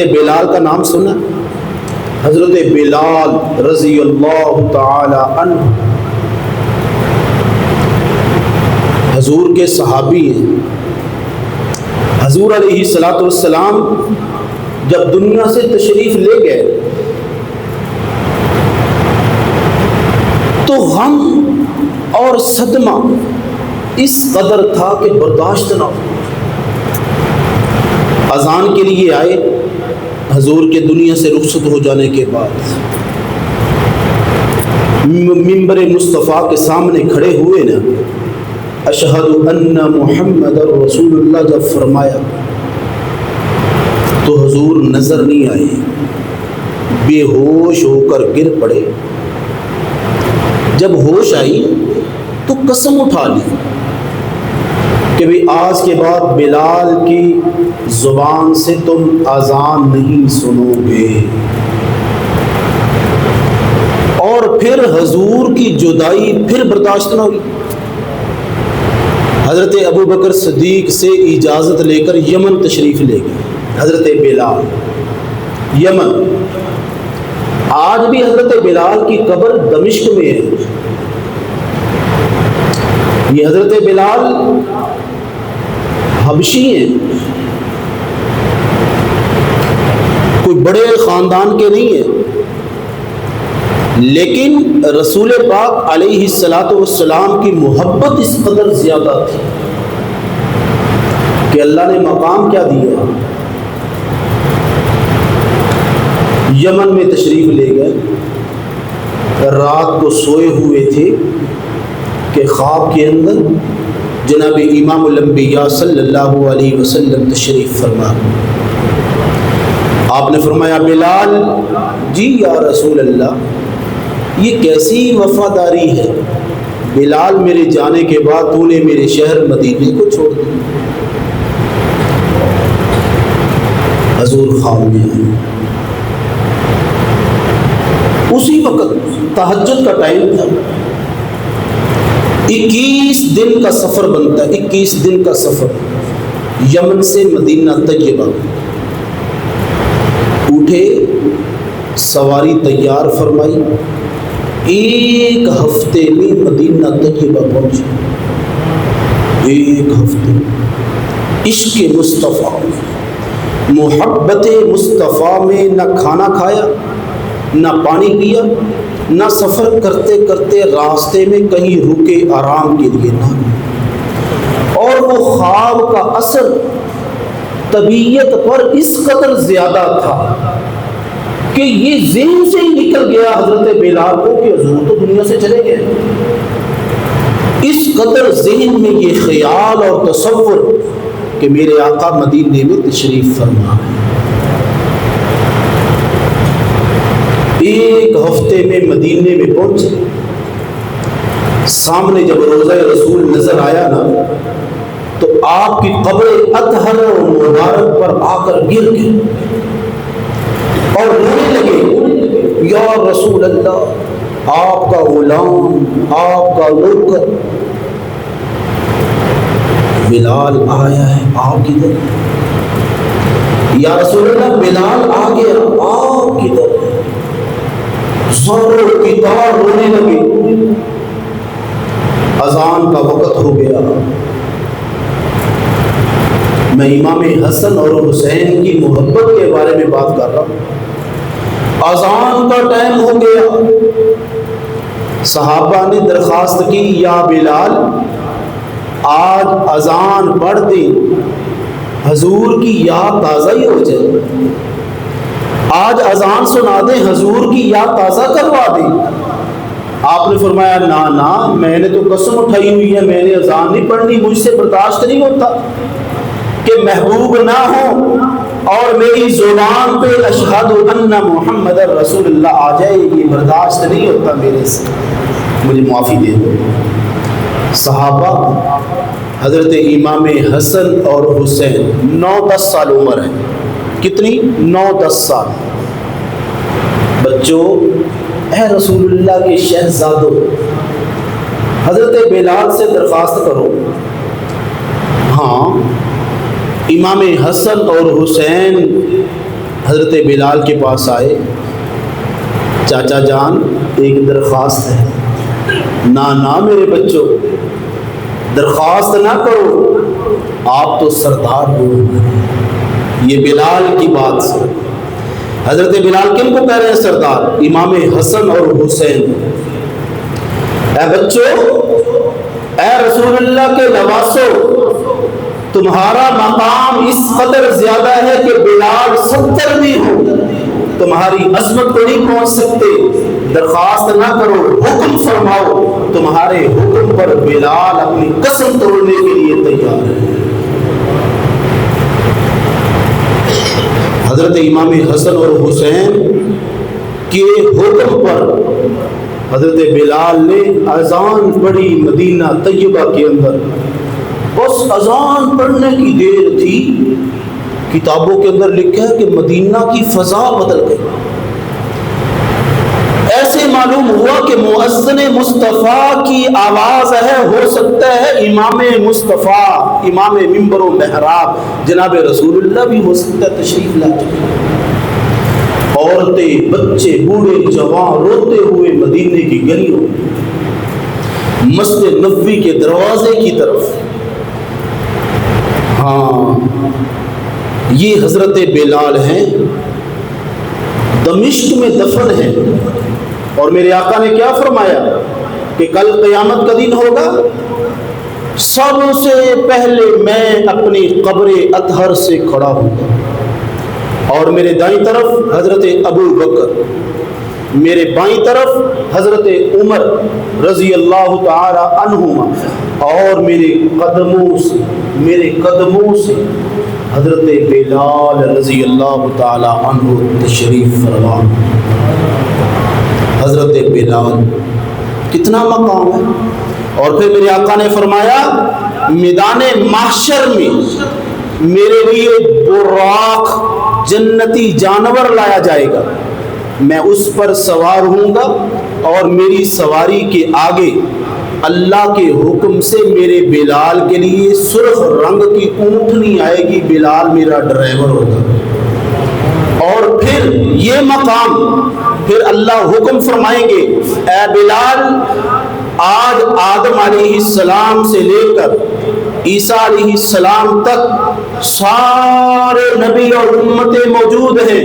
بلال کا نام سنا؟ حضرت بلال رضی اللہ تعالی عنہ حضور کے صحابی ہیں۔ حضور علیہ الصلوۃ والسلام جب دنیا سے تشریف لے گئے تو غم اور صدمہ اس قدر تھا کہ برداشت نہ ہو۔ اذان کے لیے آئے حضور کے دنیا سے رخصت ہو جانے کے بعد، منبر مصطفیٰ کے سامنے کھڑے ہوئے نا، اشہد ان محمد رسول اللہ جب فرمایا تو حضور نظر نہیں آئے، بے ہوش ہو کر گر پڑے۔ جب ہوش آئی تو قسم اٹھا لی کہ بھی آج کے بعد بلال کی زبان سے تم اذان نہیں سنو گے۔ اور پھر حضور کی جدائی پھر برداشت نہ ہوئی، حضرت ابو بکر صدیق سے اجازت لے کر یمن تشریف لے گئے حضرت بلال۔ یمن آج بھی حضرت بلال کی قبر دمشق میں ہے۔ یہ حضرت بلال حبشی ہیں، کوئی بڑے خاندان کے نہیں ہیں، لیکن رسول پاک علیہ الصلوۃ والسلام کی محبت اس قدر زیادہ تھی کہ اللہ نے مقام کیا دیا، یمن میں تشریف لے گئے۔ رات کو سوئے ہوئے تھے کہ خواب کے اندر جناب امام الانبیاء صلی اللہ علیہ وسلم تشریف فرما۔ آپ نے فرمایا بلال، جی یا رسول اللہ، یہ کیسی وفاداری ہے بلال، میرے جانے کے بعد تو نے میرے شہر مدینے کو چھوڑ دیا۔ حضور خواب میں آئے، اسی وقت تہجد کا ٹائم تھا، 21 دن کا سفر بنتا ہے، 21 دن کا سفر یمن سے مدینہ طیبہ۔ اٹھے، سواری تیار فرمائی، 1 ہفتے میں مدینہ طیبہ پہنچے۔ 1 ہفتے عشق مصطفیٰ، محبت مصطفیٰ میں نہ کھانا کھایا، نہ پانی پیا، نہ سفر کرتے کرتے راستے میں کہیں رکے آرام کے لیے نہ۔ اور وہ خواب کا اثر طبیعت پر اس قدر زیادہ تھا کہ یہ ذہن سے ہی نکل گیا حضرت بلال کو کہ حضور تو دنیا سے چلے گئے۔ اس قدر ذہن میں یہ خیال اور تصور کہ میرے آقا مدینے میں تشریف فرما ہے۔ 1 ہفتے میں مدینے میں پہنچے، سامنے جب روضہ رسول نظر آیا نا تو آپ کی قبر اطہر و مبارک پر آ کر گر گئے اور رونے لگے، یا رسول اللہ، آپ کا غلام، آپ کا نوکر بلال آیا ہے، آپ کدھر؟ یا رسول اللہ، بلال آ گیا، آپ کدھر؟ زور کی تار رونے لگے۔ اذان کا وقت ہو گیا، میں امام حسن اور حسین کی محبت کے بارے میں بات کر رہا ہوں۔ اذان کا ٹائم ہو گیا، صحابہ نے درخواست کی، یا بلال آج اذان پڑھ دیں، حضور کی یاد تازہ ہی ہو جائے، آج اذان سنا دیں، حضور کی یاد تازہ کروا دیں۔ آپ نے فرمایا نا، میں نے تو قسم اٹھائی ہوئی ہے، میں نے اذان نہیں پڑھنی، مجھ سے برداشت نہیں ہوتا کہ محبوب نہ ہو اور میری زبان پہ اشہد ان محمد رسول اللہ آ جائے، یہ برداشت نہیں ہوتا میرے سے، مجھے معافی دے دو۔ صحابہ حضرت امام حسن اور حسین 9-10 سال عمر ہے، کتنی؟ 9-10 سال۔ بچوں، اے رسول اللہ کے شہزادوں، حضرت بلال سے درخواست کرو، ہاں امام حسن اور حسین حضرت بلال کے پاس آئے، چاچا جان ایک درخواست ہے۔ نا میرے بچوں، درخواست نہ کرو، آپ تو سردار ہو۔ یہ بلال کی بات سے حضرت بلال کن کو کہہ رہے ہیں سردار؟ امام حسن اور حسین۔ اے بچوں، اے رسول اللہ کے نواسو، تمہارا مقام اس قدر زیادہ ہے کہ بلال 70 بھی ہو، تمہاری عظمت کو نہیں پہنچ سکتے۔ درخواست نہ کرو، حکم فرماؤ۔ تمہارے حکم پر بلال اپنی قسم توڑنے کے لیے تیار ہے۔ حضرت امام حسن اور حسین کے حکم پر حضرت بلال نے اذان پڑھی مدینہ طیبہ کے اندر۔ بس اذان پڑھنے کی دیر تھی، کتابوں کے اندر لکھا ہے کہ مدینہ کی فضا بدل گئی۔ ایسے معلوم ہوا کہ مؤذن مصطفیٰ کی آواز ہے، ہو سکتا ہے امام مصطفیٰ، امام منبر و محراب جناب رسول اللہ بھی ہو سکتا ہے تشریف لا چکے۔ عورتیں، بچے، بوڑھے، جوان روتے ہوئے مدینے کی گلیوں، مسجد نبوی کے دروازے کی طرف۔ ہاں، یہ حضرت بلال ہیں، دمشق میں دفن ہیں۔ اور میرے آقا نے کیا فرمایا کہ کل قیامت کا دن ہوگا، سب سے پہلے میں اپنی قبر اطہر سے کھڑا ہوں گا، اور میرے دائیں طرف حضرت ابو بکر، میرے بائیں طرف حضرت عمر رضی اللہ تعالی عنہما، اور میرے قدموں سے حضرت بلال رضی اللہ تعالی عنہ تشریف فرما۔ حضرت بلال کتنا مقام ہے۔ اور پھر میرے آقا نے فرمایا میدان محشر میں میرے لیے براق جنتی جانور لایا جائے گا، میں اس پر سوار ہوں گا، اور میری سواری کے آگے اللہ کے حکم سے میرے بلال کے لیے سرخ رنگ کی اونٹنی آئے گی، بلال میرا ڈرائیور ہوگا۔ اور پھر یہ مقام، پھر اللہ حکم فرمائیں گے اے بلال، آج آدم علیہ السلام سے لے کر عیسیٰ علیہ السلام تک سارے نبی اور امتیں موجود ہیں،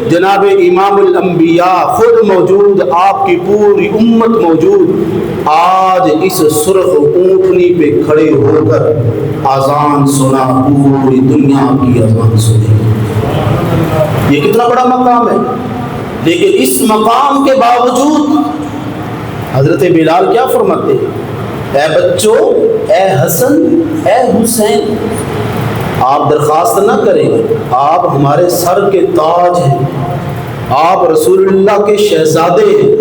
جناب امام الانبیاء خود موجود، آپ کی پوری امت موجود، آج اس سرخ اونٹنی پہ کھڑے ہو کر اذان سنا، پوری دنیا کی اذان سنی۔ یہ کتنا بڑا مقام ہے، لیکن اس مقام کے باوجود حضرت بلال کیا فرماتے ہیں؟ اے بچوں، اے حسن، اے حسین، آپ درخواست نہ کریں، آپ ہمارے سر کے تاج ہیں، آپ رسول اللہ کے شہزادے ہیں،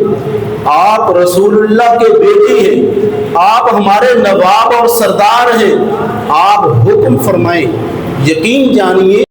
آپ رسول اللہ کے بیٹے ہیں، آپ ہمارے نواب اور سردار ہیں، آپ حکم فرمائیں۔ یقین جانیے